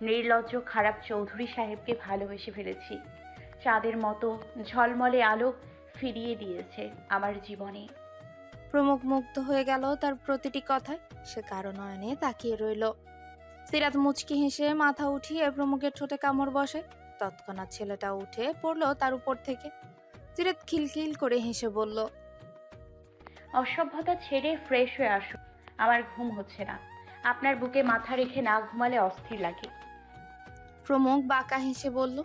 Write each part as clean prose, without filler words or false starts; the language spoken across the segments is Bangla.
নির্লজ্জ খারাপ চৌধুরী সাহেবকে ভালোবেসে ফেলেছি। চাঁদের মতো ঝলমলে আলো ফিরিয়ে দিয়েছে আমার জীবনে। প্রমুখ মুগ্ধ হয়ে গেল তার প্রতিটি কথায়। সে কারো নয়নে তাকিয়ে রইল। সিরাত মুচকি হেসে মাথা উঠিয়ে প্রমুখের ঠোঁটে কামড় বসে। তৎক্ষণাৎ ছেলেটা উঠে পড়ল তার উপর থেকে। সিরাত খিলখিল করে হেসে বলল, অসভ্যতা ছেড়ে ফ্রেশ হয়ে আসুন। আমার ঘুম হচ্ছে না। আপনার বুকে মাথা রেখে না ঘুমালে অস্থির লাগে। প্রমুখ বাঁকা হেসে বলল,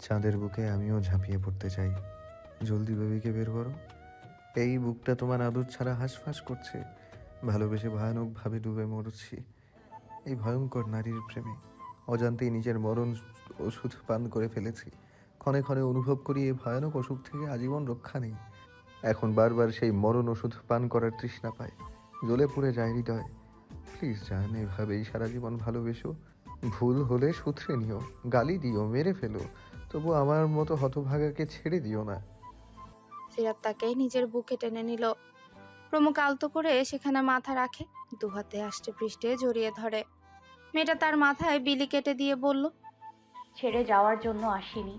চাঁদের বুকে আমিও ঝাঁপিয়ে পড়তে চাই। জলদি বেবিকে বের করো। এই বুকটা তোমার আদর ছাড়া হাঁসফাঁস করছে। ভালোবেসে ভয়ানকভাবে ডুবে মরছি এই ভয়ঙ্কর নারীর প্রেমে। অজান্তেই নিজের মরণ ওষুধ পান করে ফেলেছি। ক্ষণে ক্ষণে অনুভব করি এই ভয়ানক অসুখ থেকে আজীবন রক্ষা নেই। এখন বারবার সেই মরণ ওষুধ পান করার তৃষ্ণা পায়। জ্বলে পুড়ে যায় হৃদয়। প্লিজ জান, এভাবেই সারা জীবন ভালোবেসো। ভুল হলে শুধরে নিও, গালি দিও, মেরে ফেলো, তবু আমার মতো হতভাগাকে ছেড়ে দিও না। সিরাত তাকে নিজের বুকে টেনে নিল। প্রমুখ আলতো করে সেখানে মাথা রাখে, দুহাতে আষ্টে পৃষ্ঠে জড়িয়ে ধরে। মেয়েটা তার মাথায় বিলি কেটে দিয়ে বলল, ছেড়ে যাওয়ার জন্য আসিনি,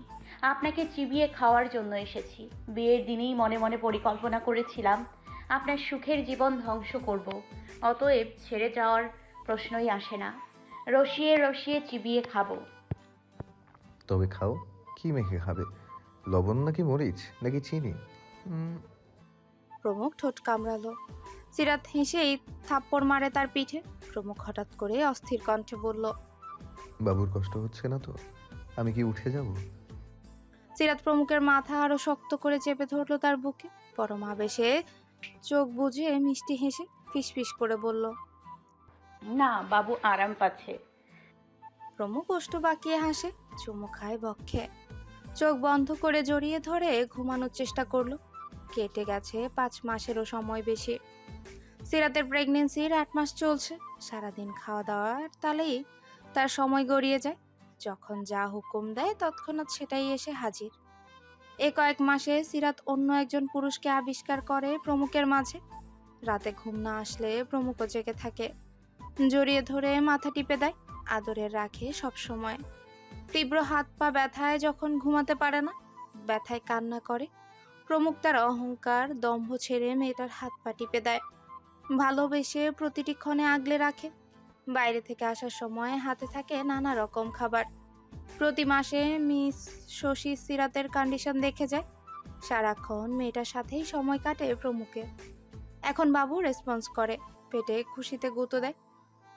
আপনাকে চিবিয়ে খাওয়ার জন্য এসেছি। বিয়ের দিনেই মনে মনে পরিকল্পনা করেছিলাম আপনার সুখের জীবন ধ্বংস করব। অতএব ছেড়ে যাওয়ার প্রশ্নই আসে না। রসিয়ে রসিয়ে চিবিয়ে খাবো। তবে খাও। কি মেখে খাবে? লবণ নাকি মরিচ নাকি চিনি? প্রমুখ ঠোঁট কামড়ালো। সিরাত হেসেই থাপ্পড় মারে তার পিঠে। প্রমুখ হঠাৎ করে অস্থির কণ্ঠে বলল, বাবুর কষ্ট হচ্ছে না তো? আমি কি উঠে যাব? সিরাত প্রমুখের মাথা আরো শক্ত করে চেপে ধরলো তার বুকে। পরম আবেশে চোখ বুজে মিষ্টি হেসে ফিসফিস করে বলল, না, বাবু আরাম পাচ্ছে। প্রমুখ ওষ্ঠ বাঁকিয়ে হাসে, চুমু খায় বক্ষে। চোখ বন্ধ করে জড়িয়ে ধরে ঘুমানোর চেষ্টা করলো। কেটে গেছে 5 মাসেরও সময় বেশি। সিরাতের প্রেগনেন্সির 8 মাস চলছে। সারাদিন খাওয়া দাওয়ার তালেই তার সময় গড়িয়ে যায়। যখন যা হুকুম দেয় তৎক্ষণাৎ সেটাই এসে হাজির। এ কয়েক মাসে সিরাত অন্য একজন পুরুষকে আবিষ্কার করে প্রমুখের মাঝে। রাতে ঘুম না আসলে প্রমুখও জেগে থাকে। জড়িয়ে ধরে মাথা টিপে দেয়, আদরে রাখে সব সময়। তীব্র হাত পা ব্যথায় যখন ঘুমাতে পারে না, ব্যথায় কান্না করে, প্রমুখ তার অহংকার দম্ভ ছেড়ে মেয়েটার হাত পা টিপে দেয়। ভালোবেসে প্রতিটি ক্ষণে আগলে রাখে। বাইরে থেকে আসার সময় হাতে থাকে নানা রকম খাবার। প্রতি মাসে মিস শশী সিরাতের কন্ডিশন দেখে যায়। সারাক্ষণ মেয়েটার সাথেই সময় কাটে প্রমুখে। এখন বাবু রেসপন্স করে, পেটে খুশিতে গুঁতো দেয়।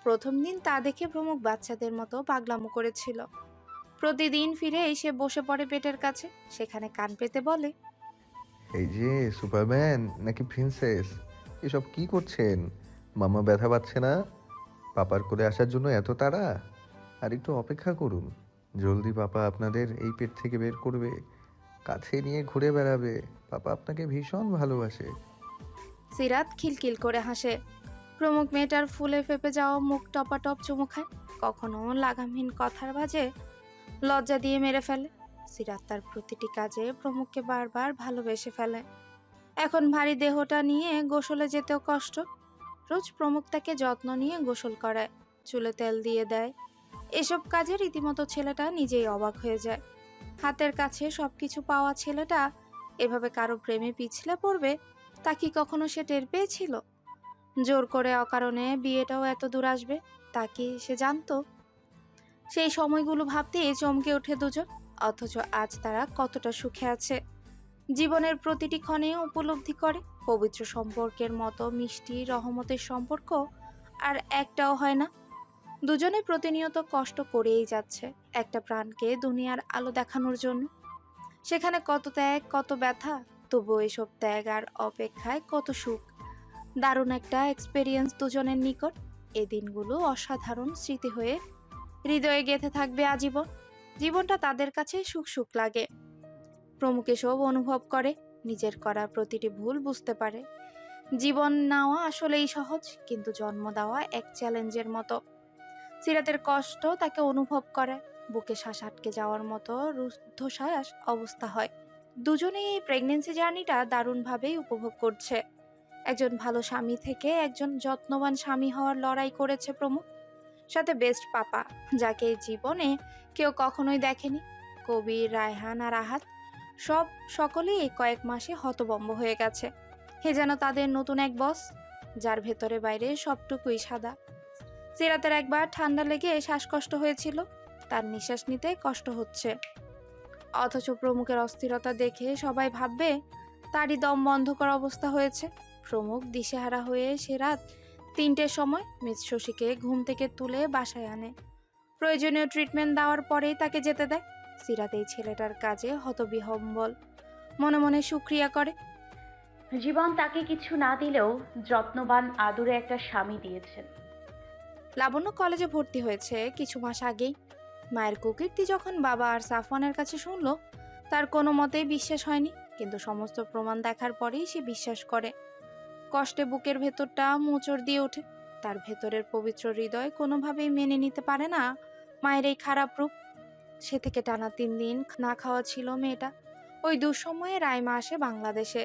প্রথম দিন তা দেখে প্রমুখ বাচ্চাদের মতো পাগলামো করেছিল। প্রতিদিন ফিরে এসে বসে পড়ে পেটের কাছে, সেখানে কান পেতে বলে, এই যে সুপারম্যান নাকি প্রিন্সেস, এসব কি করছেন? মামা ব্যথা পাচ্ছে না? পাপার কোলে আসার জন্য এত তাড়া? আর একটু অপেক্ষা করুন, জলদি পাপা আপনাদের এই পেট থেকে বের করবে, কাছে নিয়ে ঘুরে বেড়াবে। পাপা আপনাকে ভীষণ ভালোবাসে। সিরাত খিলখিল করে হাসে। প্রমুখ মেয়েটার ফুলে ফেপে যাওয়া মুখ টপাটপ চুমু খায়। কখনো লাগামহীন কথার বাজে লজ্জা দিয়ে মেরে ফেলে। সিরাত তার প্রতিটি কাজে প্রমুখকে বারবার ভালোবেসে ফেলে। এখন ভারী দেহটা নিয়ে গোসলে যেতেও কষ্ট। রোজ প্রমুখ তাকে যত্ন নিয়ে গোসল করায়, চুলে তেল দিয়ে দেয়। এসব কাজে রীতিমতো ছেলেটা নিজেই অবাক হয়ে যায়। হাতের কাছে সবকিছু পাওয়া ছেলেটা এভাবে কারো প্রেমে পিছলে পড়বে, তা কি কখনো সে টের পেয়েছিল? জোর করে অকারণে বিয়েটাও এত দূর আসবে, তা কি সে জানতো? সেই সময়গুলো ভাবতেই চমকে ওঠে দুজন। অথচ আজ তারা কতটা সুখে আছে। জীবনের প্রতিটি ক্ষণে উপলব্ধি করে পবিত্র সম্পর্কের মতো মিষ্টি রহমতের সম্পর্ক আর একটাও হয় না। দুজনে প্রতিনিয়ত কষ্ট করেই যাচ্ছে একটা প্রাণকে দুনিয়ার আলো দেখানোর জন্য। সেখানে কত ত্যাগ, কত ব্যথা, তবুও এসব ত্যাগ আর অপেক্ষায় কত সুখ। দারুণ একটা এক্সপেরিয়েন্স দুজনের নিকট। এই দিনগুলো অসাধারণ স্মৃতি হয়ে হৃদয়ে গেঁথে থাকবে আজীবন। জীবনটা তাদের কাছে সুখ সুখ লাগে। প্রমুখ এসব অনুভব করে, নিজের করা প্রতিটি ভুল বুঝতে পারে। জীবন নেওয়া আসলেই সহজ, কিন্তু জন্ম দেওয়া এক চ্যালেঞ্জের মতো। সিরাতের কষ্ট তাকে অনুভব করে, বুকে শ্বাস আটকে যাওয়ার মতো রুদ্ধশ্বাস অবস্থা হয়। দুজনেই এই প্রেগনেন্সি জার্নিটা দারুণভাবেই উপভোগ করছে। একজন ভালো স্বামী থেকে একজন যত্নবান স্বামী হওয়ার লড়াই করেছে প্রমুখ। সাথে বেস্ট পাপা, যাকে এই জীবনে কেউ কখনোই দেখেনি। কবির, রায়হান আর আহাত সকলেই এই কয়েক মাসে হতভম্ব হয়ে গেছে। হে যেন তাদের নতুন এক বস, যার ভেতরে বাইরে সবটুকুই সাদা। সিরাতের একবার ঠান্ডা লেগে শ্বাসকষ্ট হয়েছিল, তার নিঃশ্বাস নিতে কষ্ট হচ্ছে। অথচ প্রমুখের অস্থিরতা দেখে সবাই ভাববে তারই দম বন্ধ করা অবস্থা হয়েছে। প্রমুখ দিশেহারা হয়ে সে রাত 3টের সময় মিস শশীকে ঘুম থেকে তুলে বাসায় আনে। প্রয়োজনীয় ট্রিটমেন্ট দেওয়ার পরেই তাকে যেতে দেয়। সিরাত এই ছেলেটার কাজে হতবিহ্বল, মনে মনে সুক্রিয়া করে। জীবন তাকে কিছু না দিলেও যত্নবান আদুরে একটা স্বামী দিয়েছেন। লাবণ্য কলেজে ভর্তি হয়েছে কিছু মাস আগেই। মায়ের কুকীর্তি যখন বাবা আর সাফওয়ানের কাছে শুনলো, তার কোনো মতেই বিশ্বাস হয়নি, কিন্তু সমস্ত প্রমাণ দেখার পরেই সে বিশ্বাস করে। কষ্টে বুকের ভেতরটা মোচড় দিয়ে ওঠে। তার ভেতরের পবিত্র হৃদয় কোনোভাবেই মেনে নিতে পারে না মায়ের এই খারাপ রূপ। সে থেকে টানা 3 দিন না খাওয়া ছিল মেয়েটা। ওই দুঃসময়ে রাইমা আসে বাংলাদেশে।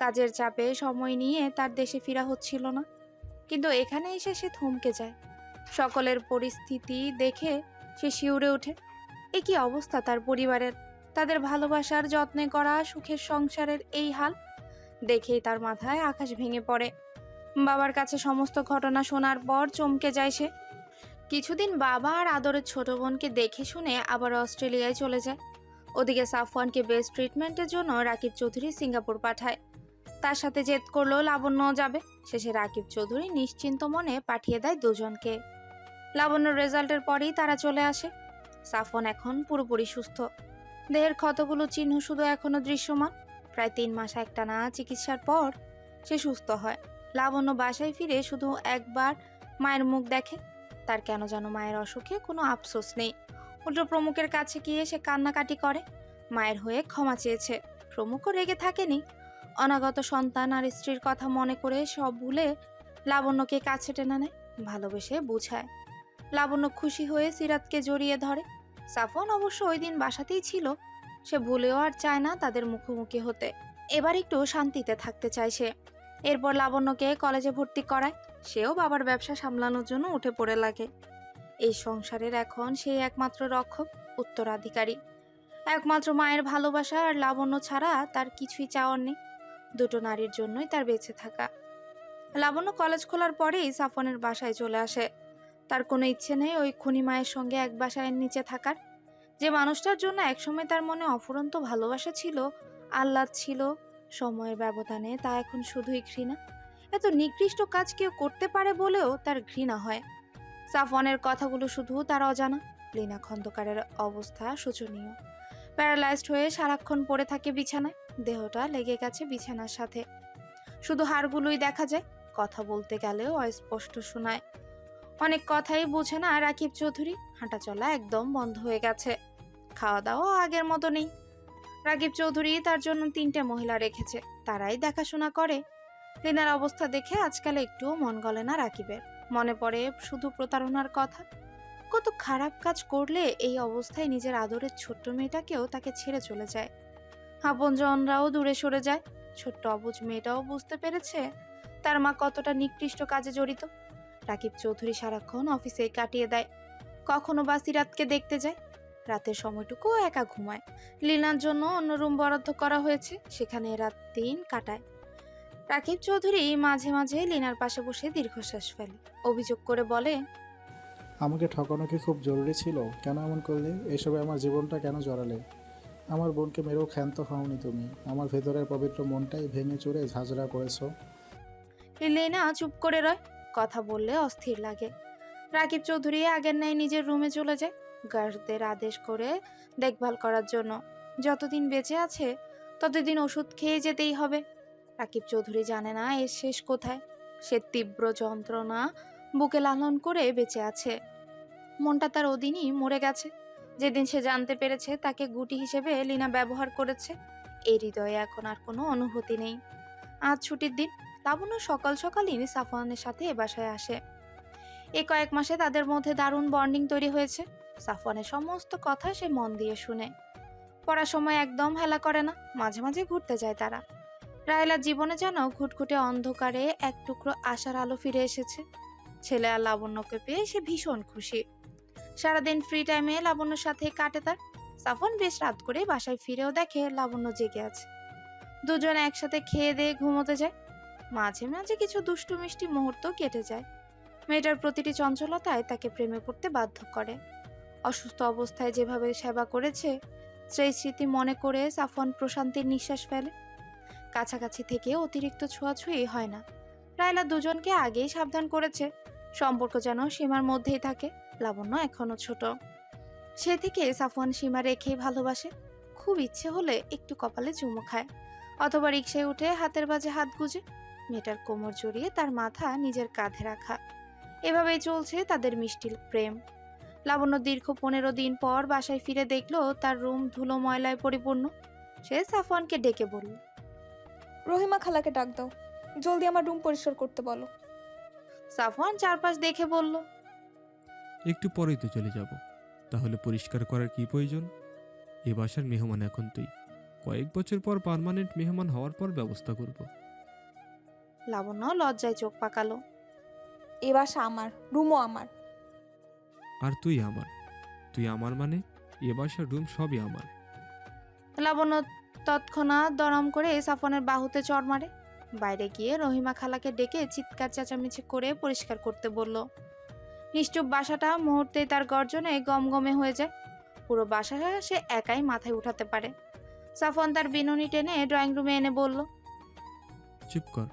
কাজের চাপে সময় নিয়ে তার দেশে ফেরা হচ্ছিল না, কিন্তু এখানে এসে সে থমকে যায়। সকলের পরিস্থিতি দেখে সে শিউরে ওঠে। এ কি অবস্থা তার পরিবারের! তাদের ভালোবাসার যত্নে করা সুখের সংসারের এই হাল দেখেই তার মাথায় আকাশ ভেঙে পড়ে। বাবার কাছে সমস্ত ঘটনা শোনার পর চমকে যায় সে। কিছুদিন বাবা আর আদরের ছোট বোনকে দেখে শুনে আবার অস্ট্রেলিয়ায় চলে যায়। ওদিকে সাফওয়ানকে বেস্ট ট্রিটমেন্টের জন্য রাকিব চৌধুরী সিঙ্গাপুর পাঠায়। তার সাথে জেদ করলো লাবণ্যও যাবে। শেষে রাকিব চৌধুরী নিশ্চিন্ত মনে পাঠিয়ে দেয় দুজনকে। লাবণ্যর রেজাল্টের পরেই তারা চলে আসে। সাফওয়ান এখন পুরোপুরি সুস্থ। দেহের ক্ষতগুলো চিহ্ন শুধু এখনো দৃশ্যমান। প্রায় 3 মাস একটানা চিকিৎসার পর সে সুস্থ হয়। লাবণ্য বাসায় ফিরে শুধু একবার মায়ের মুখ দেখে। তার কেন যেন মায়ের অসুখে কোনো আফসোস নেই। উল্টো প্রমুখের কাছে গিয়ে সে কান্নাকাটি করে, মায়ের হয়ে ক্ষমা চেয়েছে। প্রমুখও রেগে থাকেনি। অনাগত সন্তান আর স্ত্রীর কথা মনে করে সব ভুলে লাবণ্যকে কাছে টেনে নেয়, ভালোবেসে বুঝায়। লাবণ্য খুশি হয়ে সিরাতকে জড়িয়ে ধরে। সাফওয়ান অবশ্য ওই দিন বাসাতেই ছিল। সে ভুলেও আর চায় না তাদের মুখোমুখি হতে। এবার একটু শান্তিতে থাকতে চায় সে। এরপর লাবণ্যকে কলেজে ভর্তি করায়। সেও বাবার ব্যবসা সামলানোর জন্য উঠে পড়ে লাগে। এই সংসারের এখন সেই একমাত্র রক্ষক, উত্তরাধিকারী। একমাত্র মায়ের ভালোবাসা আর লাবণ্য ছাড়া তার কিছুই চাওয়ার নেই। দুটো নারীর জন্যই তার বেঁচে থাকা। লাবণ্য কলেজ খোলার পরেই সাফওয়ানের বাসায় চলে আসে। তার কোনো ইচ্ছে নেই ওই খুনি মায়ের সঙ্গে এক বাসায় নিচে থাকার। যে মানুষটার জন্য একসময় তার মনে অফুরন্ত ভালোবাসা ছিল, আহ্লাদ ছিল, সময়ের ব্যবধানে তা এখন শুধুই ঘৃণা। এত নিকৃষ্ট কাজ কেউ করতে পারে বলেও তার ঘৃণা হয়। সাফওয়ানের কথাগুলো শুধু তার অজানা। লীনা খন্দকারের অবস্থা শোচনীয়। প্যারালাইজড হয়ে সারাক্ষণ পড়ে থাকে বিছানায়। দেহটা লেগে গেছে বিছানার সাথে। শুধু হাড়গুলোই দেখা যায়। কথা বলতে গেলেও অস্পষ্ট শোনায়। অনেক কথাই বোঝে না রাকিব চৌধুরী। হাঁটা চলা একদম বন্ধ হয়ে গেছে। খাওয়া দাওয়া আগের মতো নেই। রাকিব চৌধুরী তার জন্য 3টে মহিলা রেখেছে, তারাই দেখাশোনা করে। লীনার অবস্থা দেখে আজকাল একটুও মন গলে না রাকিবের। মনে পড়ে শুধু প্রতারণার কথা। কত খারাপ কাজ করলে এই অবস্থায় নিজের আদরের ছোট্ট মেয়েটাকেও তাকে ছেড়ে চলে যায়। আপনজনরাও দূরে সরে যায়। ছোট্ট অবুঝ মেয়েটাও বুঝতে পেরেছে তার মা কতটা নিকৃষ্ট কাজে জড়িত। রাকিব চৌধুরী সারাক্ষণ অফিসেই কাটিয়ে দেয়। কখনো বা সিরাতকে দেখতে যায়। রাতের সময়টুকু একা ঘুমায়। লীনার জন্য অন্য রুম বরাদ্দ করা হয়েছে, সেখানে রাত 3 কাটায়। রাকিব চৌধুরী মাঝে মাঝে লীনার পাশে বসে দীর্ঘশ্বাস ফেলে। অভিযোগ করে বলে, আমাকে ঠকানো কি খুব জরুরি ছিল? কেন এমন করলে? এসবে আমার জীবনটা কেন জড়ালে? আমার বোনকে মেরেও ক্ষান্ত হওনি তুমি। আমার ভেতরের পবিত্র মনটাই ভেঙে চুরে ঝাঁঝরা করেছো। লীনা চুপ করে রয়। কথা বললে অস্থির লাগে। রাকিব চৌধুরী আগের ন্যায় নিজের রুমে চলে যায়, গার্ডদের আদেশ করে দেখভাল করার জন্য। যতদিন বেঁচে আছে ততদিন ওষুধ খেয়ে যেতেই হবে। রাকিব চৌধুরী জানে না এর শেষ কোথায়। সে তীব্র যন্ত্রণা বুকে লালন করে বেঁচে আছে। মনটা তার ওদিনই মরে গেছে, যেদিন সে জানতে পেরেছে তাকে গুটি হিসেবে লীনা ব্যবহার করেছে। এই হৃদয়ে এখন আর কোনো অনুভূতি নেই। আজ ছুটির দিন। লাবণ্য সকাল সকালই সাফওয়ানের সাথে এ বাসায় আসে। এই কয়েক মাসে তাদের মধ্যে দারুণ বন্ডিং তৈরি হয়েছে। সাফওয়ানের সমস্ত কথা সে মন দিয়ে শুনে। পড়ার সময় একদম হেলা করে না। মাঝে মাঝে ঘুরতে যায় তারা। রায়লার জীবনে যেন ঘুটঘুটে অন্ধকারে এক টুকরো আশার আলো ফিরে এসেছে। ছেলে আর লাবণ্যকে পেয়ে সে ভীষণ খুশি। সারাদিন ফ্রি টাইমে লাবণ্যর সাথে কাটে তার। সাফন বেশ রাত করে বাসায় ফিরেও দেখে লাবণ্য জেগে আছে। দুজনে একসাথে খেয়ে দিয়ে ঘুমোতে যায়। মাঝে মাঝে কিছু দুষ্টু মিষ্টি মুহূর্ত কেটে যায়। মেয়েটার প্রতিটি চঞ্চলতায় তাকে প্রেমে পড়তে বাধ্য করে। অসুস্থ অবস্থায় যেভাবে সেবা করেছে সেই স্মৃতি মনে করে সাফন প্রশান্তির নিঃশ্বাস ফেলে। কাছাকাছি থেকে অতিরিক্ত ছোঁয়াছুঁই হয় না। রায়লা দুজনকে আগেই সাবধান করেছে সম্পর্ক যেন সীমার মধ্যেই থাকে। লাবণ্য এখনো ছোট, সে থেকে সাফওয়ান সীমা রেখেই ভালোবাসে। খুব ইচ্ছে হলে একটু কপালে চুমু খায়, অথবা রিকশায় উঠে হাতের বাজে হাত গুজে। মেয়েটার কোমর জড়িয়ে তার মাথা নিজের কাঁধে রাখা। এভাবেই চলছে তাদের মিষ্টি প্রেম। লাবণ্য দীর্ঘ 15 দিন পর বাসায় ফিরে দেখলো তার রুম ধুলো ময়লায় পরিপূর্ণ। সে সাফওয়ানকে ডেকে বলল, রহিমা খালাকে ডাক দাও, জলদি আমার রুম পরিষ্কার করতে বলো। সাফওয়ান চারপাশ দেখে বলল, একটু পরেই তো চলে যাব, তাহলে পরিষ্কার করার কি প্রয়োজন? এ বাসার মেহমান এখন তুই, কয়েক বছর পর পার্মানেন্ট মেহমান হওয়ার পর ব্যবস্থা করব। লাবণ্য লজ্জায় চোখ পাকালো। এ বাসা আমার, রুমও আমার। আর তুই আমার মানে এ বাসার রুম সবই আমার। লাবণ্য তৎক্ষণাৎ দরম করে সাফনের বাহুতে চড় মারে। বাইরে গিয়ে রহিমা খালাকে ডেকে চিৎকার চেঁচামেচি করে পরিষ্কার করতে বলল। নিশ্চুপ বাসাটা মুহূর্তেই তার গর্জনে গমগমে হয়ে যায়। পুরো বাসাটা সে একাই মাথায় উঠাতে পারে। সাফন তার বিনুনি টেনে ড্রয়িং রুমে এনে বলল, চুপ কর,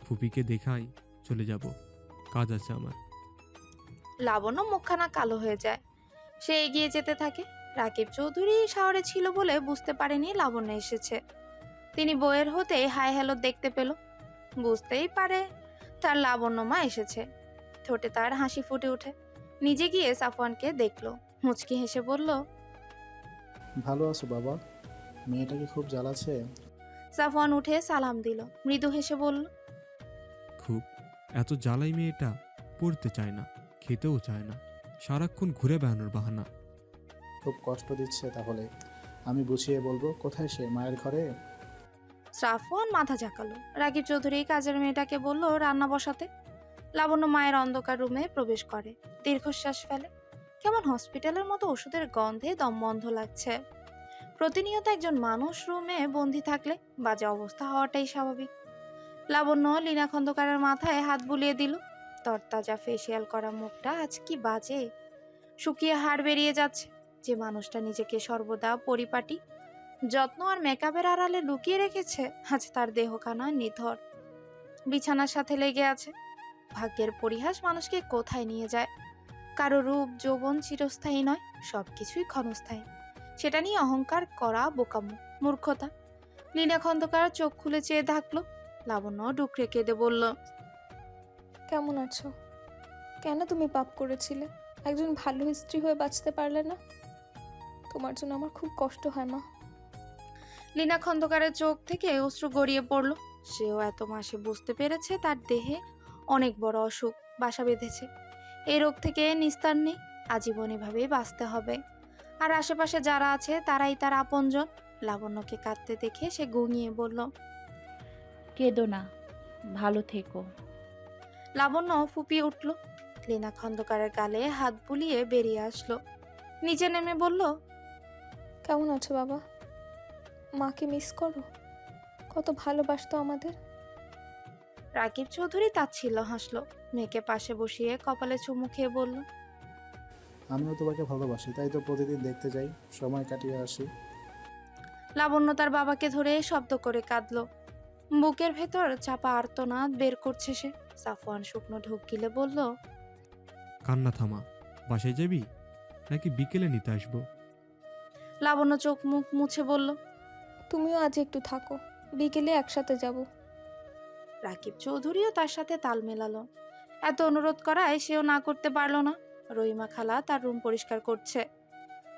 ফুপিকে দেখাই, চলে যাব, কাজ আছে আমার। লাবণ্য মুখখানা কালো হয়ে যায়। সে এগিয়ে যেতে থাকে। রাকিব চৌধুরী শহরে ছিল বলে বুঝতে পারেনি লাবণ্য এসেছে। তিনি বইয়ের হতে হাই হ্যালো দেখতে পেল। বুঝতেই পারে তার লাবণ্য মা এসেছে। ঠোঁটে তার হাসি ফুটে ওঠে। নিজে গিয়ে সাফওয়ানকে দেখলো, মুচকি হেসে বলল, ভালো আছো বাবা? মেয়েটাকে খুব জ্বালাচ্ছে? সাফওয়ান উঠে সালাম দিল, মৃদু হেসে বলল, খুব। এত জ্বালাই মেয়েটা, পড়তে চায় না, খেতেও চায় না, সারাক্ষণ ঘুরে বেড়ানোর বাহানা। খুব কষ্ট দিচ্ছে তাহলে? আমি বুঝিয়ে বলবো। কোথায় সে? মায়ের ঘরে? সাফওয়ান মাথা ঝাঁকালো। রাকিব চৌধুরী কাজের মেয়েটাকে বলল রান্না বসাতে। লাবণ্য মায়ের অন্ধকার রুমে প্রবেশ করে, দীর্ঘশ্বাস ফেলে। কেমন হসপিটালের মতো ওষুধের গন্ধে দম বন্ধ লাগছে। প্রতিনিয়ত একজন মানুষ রুমে বন্দি থাকলে বাজে অবস্থা হওয়াটাই স্বাভাবিক। লাবণ্য লীনা খন্দকারের মাথায় হাত বুলিয়ে দিল। তরতাজা ফেসিয়াল করা মুখটা আজ কি বাজে, শুকিয়ে হাড় বেরিয়ে যাচ্ছে। যে মানুষটা নিজেকে সর্বদা পরিপাটি, যত্ন আর মেকআপের আড়ালে লুকিয়ে রেখেছে, আজ তার দেহখানা নিথর, বিছানার সাথে লেগে আছে। ভাগ্যের পরিহাস মানুষকে কোথায় নিয়ে যায়। কারো রূপ যৌবন চিরস্থায়ী নয়, সবকিছুই ক্ষণস্থায়ী। সেটা নিয়ে অহংকার করা বোকামো, মূর্খতা। লীনা খন্দকার চোখ খুলে চেয়ে থাকলো। লাবণ্য ডুকরে কেঁদে বলল, কেমন আছো? কেন তুমি পাপ করেছিলে? একজন ভালো স্ত্রী হয়ে বাঁচতে পারলে না? তোমার জন্য আমার খুব কষ্ট হয় মা। লীনা খন্দকারের চোখ থেকে অশ্রু গড়িয়ে পড়ল। সেও এত মাসে বুঝতে পেরেছে তার দেহে অনেক বড় অসুখ বাসা বেঁধেছে। এই রোগ থেকে নিস্তার নেই, আজীবন এভাবেই বাঁচতে হবে। আর আশেপাশে যারা আছে তারাই তার আপনজন। লাবণ্যকে কাঁদতে দেখে সে গুঙিয়ে বলল, কেঁদো না, ভালো থেকো। লাবণ্য ফুপিয়ে উঠল। লীনা খন্দকারের গালে হাত বুলিয়ে বেরিয়ে আসলো। নিচে নেমে বলল, কেমন আছো বাবা? মাকে মিস করো? কত ভালোবাসতো আমাদের। রাকিব চৌধুরী তাচ্ছিল্য হাসলো। মেয়েকে পাশে বসিয়ে কপালে চুমু খেয়ে বলল, আমিও তোমাকে ভালোবাসি, তাই তো প্রতিদিন দেখতে যাই, সময় কাটিয়ে আসি। লাবণ্য তার বাবাকে ধরে শব্দ করে কাঁদলো। বুকের ভেতর চাপা আর্তনাদ বের করছে সে। সাফওয়ান শুকনো ঢোক গিলে বলল, কান্না থামা, বাসায় যাবি নাকি বিকেলে নিতে আসবো? লাবণ্য চোখ মুখ মুছে বলল, তুমিও আজ একটু থাকো, বিকেলে একসাথে যাব। রাকিব চৌধুরীও তার সাথে তাল মেলালো। এত অনুরোধ করায় সেও না করতে পারল না। রহিমা খালা তার রুম পরিষ্কার করছে।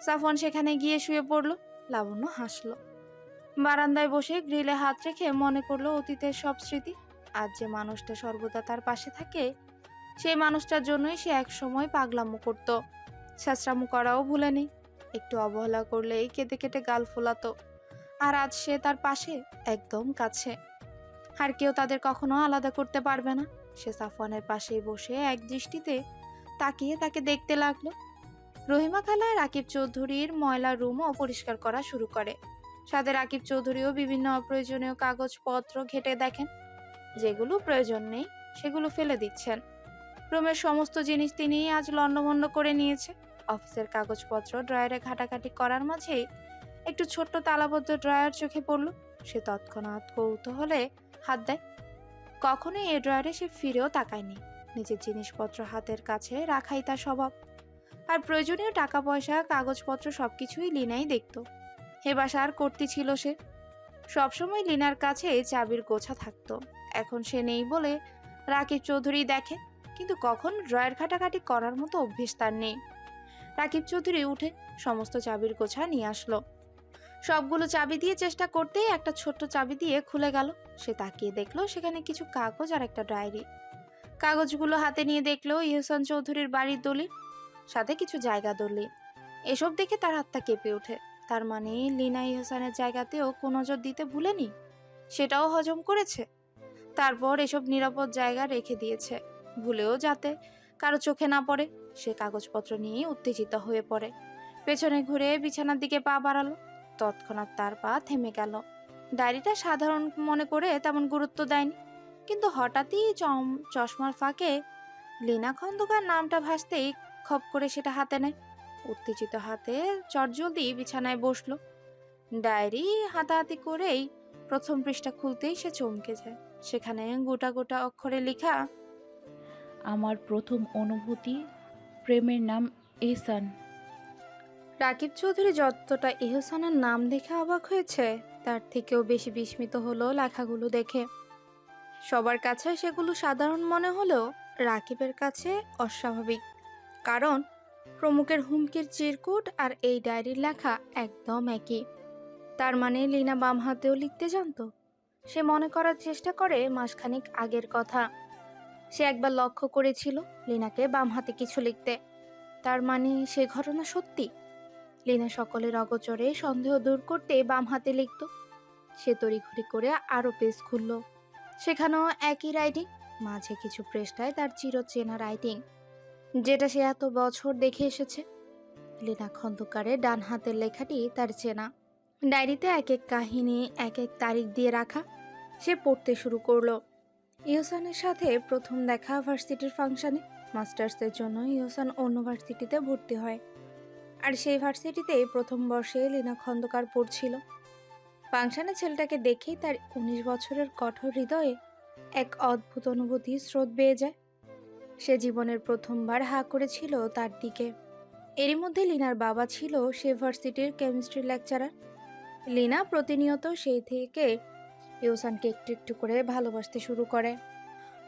সাফওয়ান সেখানে গিয়ে শুয়ে পড়ল। লাবণ্য হাসলো। বারান্দায় বসে গ্রিলে হাত রেখে মনে করলো অতীতের সব স্মৃতি। আজ যে মানুষটা সর্বদা তার পাশে থাকে, সেই মানুষটার জন্যই সে এক সময় পাগলামো করত। ছেঁচড়ামো করাও ভুলেনি। একটু অবহেলা করলেই কেঁদে কেটে গাল ফোলাতো। আর আজ সে তার পাশে, একদম কাছে। আর কেউ তাদের কখনো আলাদা করতে পারবে না। সে সাফওয়ানের পাশেই বসে এক দৃষ্টিতে তাকিয়ে তাকে দেখতে লাগলো। রহিমা খালা রাকিব চৌধুরীর ময়লা রুমও পরিষ্কার করা শুরু করে। সাথে রাকিব চৌধুরীও বিভিন্ন অপ্রয়োজনীয় কাগজপত্র ঘেটে দেখেন। যেগুলো প্রয়োজন নেই সেগুলো ফেলে দিচ্ছেন। রুমের সমস্ত জিনিস তিনি আজ লণ্ডভণ্ড করে নিয়েছে। অফিসের কাগজপত্র ড্রয়ারে ঘাটাঘাটি করার মাঝেই একটু ছোট্ট তালাবদ্ধ ড্রয়ার চোখে পড়ল। সে তৎক্ষণাৎ কৌতূহলে হাত দেয়। কখনোই এ ড্রয়ারে সে ফিরেও তাকায়নি। নিজের জিনিসপত্র হাতের কাছে রাখাই তার স্বভাব। আর প্রয়োজনীয় টাকা পয়সা কাগজপত্র সবকিছুই লিনাই দেখত। হে বাসার কর্ত্রী ছিল সে। সবসময় লিনার কাছে চাবির গোছা থাকতো। এখন সে নেই বলে রাকিব চৌধুরী দেখে, কিন্তু কখন ড্রয়ার ঘাটাঘাটি করার মতো অভ্যেস তার নেই। রাকিব চৌধুরী উঠে সমস্ত চাবির গোছা নিয়ে আসলো। সবগুলো চাবি দিয়ে চেষ্টা করতেই একটা ছোট্ট চাবি দিয়ে খুলে গেল। সে তাকিয়ে দেখলো সেখানে কিছু কাগজ আর একটা ডায়েরি। কাগজগুলো হাতে নিয়ে দেখলো ইহসান চৌধুরীর বাড়ির দলিল, সাথে কিছু জায়গা দলিল। এসব দেখে তার হাতটা কেঁপে ওঠে। তার মানে লিনা ইহসানের জায়গাতেও কোনো নজর দিতে ভুলেনি, সেটাও হজম করেছে। তারপর এসব নিরাপদ জায়গা রেখে দিয়েছে, ভুলেও যাতে কারো চোখে না পড়ে। সে কাগজপত্র নিয়ে উত্তেজিত হয়ে পড়ে। পেছনে ঘুরে বিছানার দিকে পা বাড়ালো। তৎক্ষণাৎ তার পা থেমে গেল। ডায়েরিটা সাধারণ মনে করে তেমন গুরুত্ব দেয়নি, কিন্তু হঠাৎই চশমার ফাঁকে লীনা খন্দকার নামটা ভাসতেই খপ করে সেটা হাতে নেয়। উত্তেজিত হাতে চটজলদি বিছানায় বসলো। ডায়েরি হাতাহাতি করেই প্রথম পৃষ্ঠা খুলতেই সে চমকে যায়। সেখানে গোটা গোটা অক্ষরে লেখা, আমার প্রথম অনুভূতি, প্রেমের নাম এহসান। রাকিব চৌধুরী যতটা ইহসানের নাম দেখে অবাক হয়েছে, তার থেকেও বেশি বিস্মিত হলো লেখাগুলো দেখে। সবার কাছে সেগুলো সাধারণ মনে হলেও রাকিবের কাছে অস্বাভাবিক। কারণ প্রমুখের হুমকির চিরকুট আর এই ডায়েরির লেখা একদম একই। তার মানে লীনা বাম হাতেও লিখতে জানতো। সে মনে করার চেষ্টা করে মাসখানেক আগের কথা। সে একবার লক্ষ্য করেছিল লীনাকে বাম হাতে কিছু লিখতে। তার মানে সে ঘটনা সত্যি। লীনা সকলের অগোচরে সন্দেহ দূর করতে বাম হাতে লিখত। সে তড়িঘড়ি করে আরো পেজ খুলল। সেখানেও একই রাইটিং, মাঝে কিছু পৃষ্ঠায় তার চিরচেনা রাইটিং, যেটা সে এত বছর দেখে এসেছে। লীনা খন্দকারের ডান হাতের লেখাটি তার চেনা। ডায়েরিতে এক এক কাহিনী, এক এক তারিখ দিয়ে রাখা। সে পড়তে শুরু করলো। ইহসানের সাথে প্রথম দেখা ভার্সিটির ফাংশনে। মাস্টার্সের জন্য ইহসান অন্য ভার্সিটিতে ভর্তি হয়, আর সেই ভার্সিটিতে প্রথম বর্ষে লীনা খন্দকার পড়ছিল। ফাংশনে ছেলেটাকে দেখেই তার 19 বছরের কঠোর হৃদয়ে এক অদ্ভুত অনুভূতি স্রোত বেয়ে যায়। সে জীবনের প্রথমবার হাঁ করেছিল তার দিকে। এরই মধ্যে লিনার বাবা ছিল সে ভার্সিটির কেমিস্ট্রি লেকচারার। লিনা প্রতিনিয়ত সেই থেকে ইহসানকে একটু একটু করে ভালোবাসতে শুরু করে।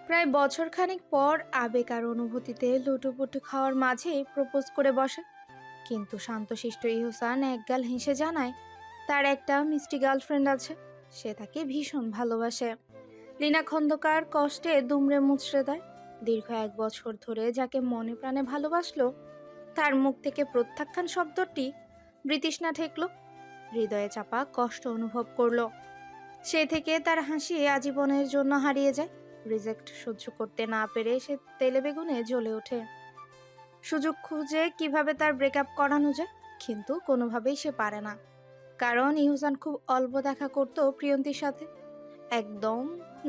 প্রায় বছরখানেক পর আবেগ আর অনুভূতিতে লুটুপুটু খাওয়ার মাঝে প্রপোজ করে বসে। কিন্তু শান্তশিষ্ট ইহসান একগাল হেসে জানায় তার একটা মিষ্টি গার্লফ্রেন্ড আছে, সে তাকে ভীষণ ভালোবাসে। লীনা খন্দকার কষ্টে দুমড়ে মুচড়ে দেয়। দীর্ঘ 1 বছর ধরে যাকে মনে প্রাণে ভালোবাসলো, তার মুখ থেকে প্রত্যাখ্যান শব্দটি বৃতৃষ্ণা ঠেকল। হৃদয়ে চাপা কষ্ট অনুভব করলো। সে থেকে তার হাসি আজীবনের জন্য হারিয়ে যায়। রিজেক্ট সহ্য করতে না পেরে সে তেলে বেগুনে জ্বলে ওঠে। সুযোগ খুঁজে কিভাবে তার ব্রেকআপ করানো যায়, কিন্তু কোনোভাবেই সে পারে না। কারণ ইহসান খুব অল্প দেখা করতো প্রিয়ন্তীর সাথে, একদম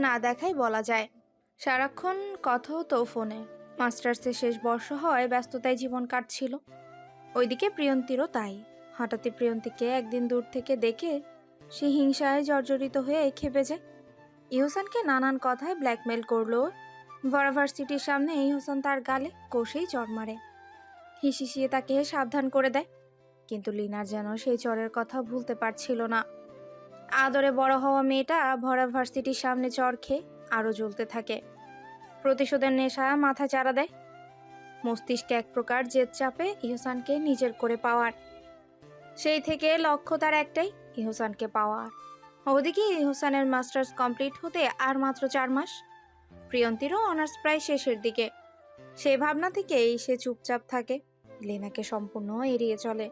না দেখাই বলা যায়। সারাক্ষণ কথা হতো ফোনে। মাস্টার্সের শেষ বর্ষ হয় ব্যস্ততায় জীবন কাটছিল। ওইদিকে প্রিয়ন্তীরও তাই। হঠাৎই প্রিয়ন্তীকে একদিন দূর থেকে দেখে সে হিংসায় জর্জরিত হয়ে খেপে যায়। ইহসানকে নানান কথায় ব্ল্যাকমেল করলো। ভার্সিটির সামনে ইহসান তার গালে কষেই চড় মারে, হিসিয়ে তাকে সাবধান করে দেয়। কিন্তু লিনার যেন সেই চরের কথা ভুলতে পারছিল না। আদরে বড় হওয়া মেয়েটা ভরা ভার্সিটির সামনে চড় খেয়ে আরও জ্বলতে থাকে। প্রতিশোধের নেশা মাথা চাড়া দেয়। মস্তিষ্কে এক প্রকার জেদ চাপে ইহসানকে নিজের করে পাওয়ার। সেই থেকে লক্ষ্য তার একটাই, ইহসানকে পাওয়ার। ওদিকে ইহসানের মাস্টার্স কমপ্লিট হতে আর মাত্র 4 মাস। প্রিয়ন্তীরও অনার্স প্রায় শেষের দিকে। সেই ভাবনা থেকেই সে চুপচাপ থাকে, লীনাকে সম্পূর্ণ এড়িয়ে চলে।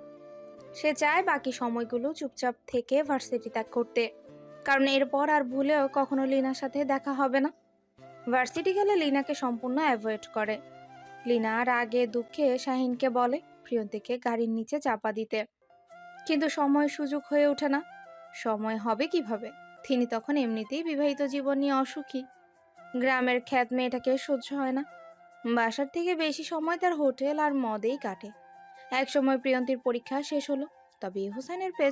সে চায় বাকি সময়গুলো চুপচাপ থেকে ভার্সিটি ত্যাগ করতে, কারণ এরপর আর ভুলেও কখনো লীনার সাথে দেখা হবে না। ভার্সিটি গেলে লিনাকে সম্পূর্ণ অ্যাভয়েড করে। লিনা রাগে দুঃখে শাহিনকে বলে প্রিয়ন্তীকে গাড়ির নিচে চাপা দিতে, কিন্তু সময় সুযোগ হয়ে ওঠে না। সময় হবে কিভাবে? তিনি তখন এমনিতেই বিবাহিত জীবন নিয়ে অসুখী। গ্রামের খ্যাত মেয়েটাকে সহ্য হয় না। বাসার থেকে বেশি সময় তার হোটেল আর মদেই কাটে। একসময় প্রিয়ন্তীর পরীক্ষা শেষ হলো, তবে হোসেনের পেছনে